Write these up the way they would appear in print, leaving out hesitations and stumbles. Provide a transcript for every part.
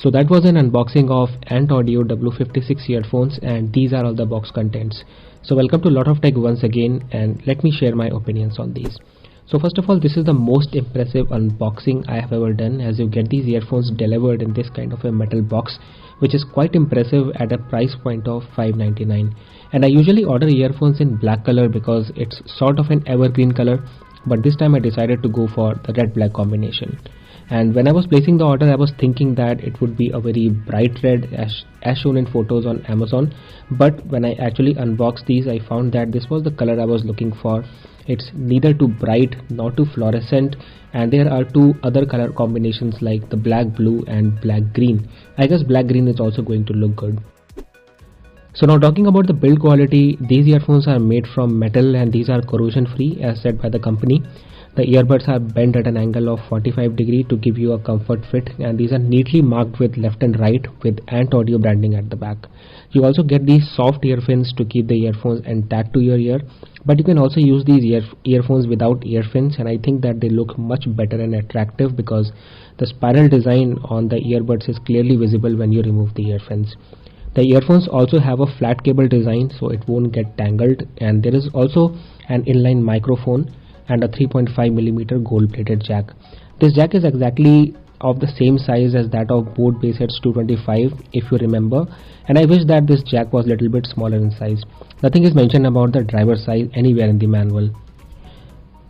So that was an unboxing of Ant Audio W56 earphones, and these are all the box contents. So welcome to Lot of Tech once again, and let me share my opinions on these. So first of all, this is the most impressive unboxing I have ever done, as you get these earphones delivered in this kind of a metal box, which is quite impressive at a price point of $599. And I usually order earphones in black color because it's sort of an evergreen color, but this time I decided to go for the red black combination. And when I was placing the order, I was thinking that it would be a very bright red as shown in photos on Amazon, but when I actually unboxed these, I found that this was the color I was looking for. It's neither too bright nor too fluorescent, and there are two other color combinations like the black blue and black green. I guess black green is also going to look good. So now talking about the build quality, these earphones are made from metal and these are corrosion free as said by the company. The earbuds are bent at an angle of 45 degrees to give you a comfort fit, and these are neatly marked with left and right with Ant Audio branding at the back. You also get these soft earphones to keep the earphones intact to your ear, but you can also use these earphones without earphones, and I think that they look much better and attractive because the spiral design on the earbuds is clearly visible when you remove the earphones. The earphones also have a flat cable design so it won't get tangled, and there is also an inline microphone and a 3.5mm gold plated jack. This jack is exactly of the same size as that of Bose Bassheads 225 if you remember, and I wish that this jack was a little bit smaller in size. Nothing is mentioned about the driver size anywhere in the manual.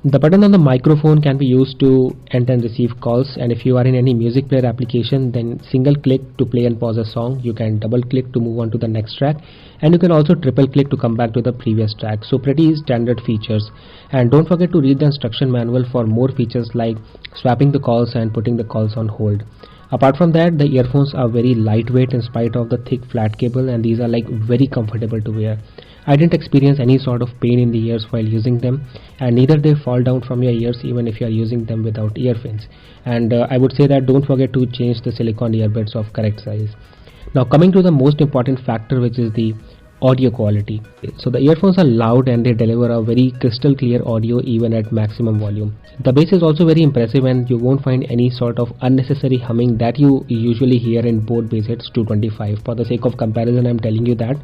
The button on the microphone can be used to enter and receive calls, and if you are in any music player application, then single click to play and pause a song, you can double click to move on to the next track, and you can also triple click to come back to the previous track. So pretty standard features. And don't forget to read the instruction manual for more features like swapping the calls and putting the calls on hold. Apart from that, the earphones are very lightweight in spite of the thick flat cable, and these are like very comfortable to wear. I didn't experience any sort of pain in the ears while using them, and neither they fall down from your ears even if you are using them without earphones. And I would say that don't forget to change the silicone earbuds of correct size. Now coming to the most important factor, which is the audio quality. So the earphones are loud and they deliver a very crystal clear audio even at maximum volume. The bass is also very impressive, and you won't find any sort of unnecessary humming that you usually hear in Bose Bassheads 225. For the sake of comparison, I'm telling you that.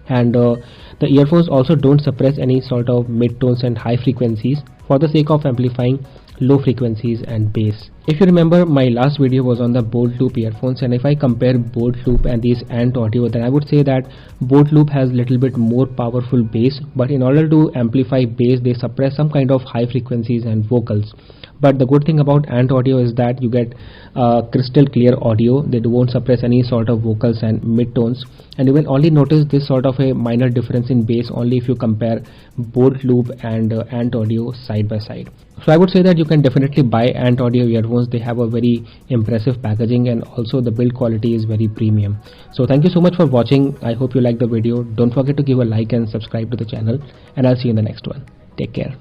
And the earphones also don't suppress any sort of mid-tones and high frequencies for the sake of amplifying low frequencies and bass. If you remember, my last video was on the Bose Loop earphones, and if I compare Bose Loop and these Ant Audio, then I would say that Bose Loop has little bit more powerful bass, but in order to amplify bass they suppress some kind of high frequencies and vocals. But the good thing about Ant Audio is that you get crystal clear audio. They won't suppress any sort of vocals and mid-tones, and you will only notice this sort of a minor difference in bass only if you compare Bose Loop and Ant Audio side by side. So I would say that you can definitely buy Ant Audio earphones. They have a very impressive packaging, and also the build quality is very premium. So thank you so much for watching. I hope you liked the video. Don't forget to give a like and subscribe to the channel, and I'll see you in the next one. Take care.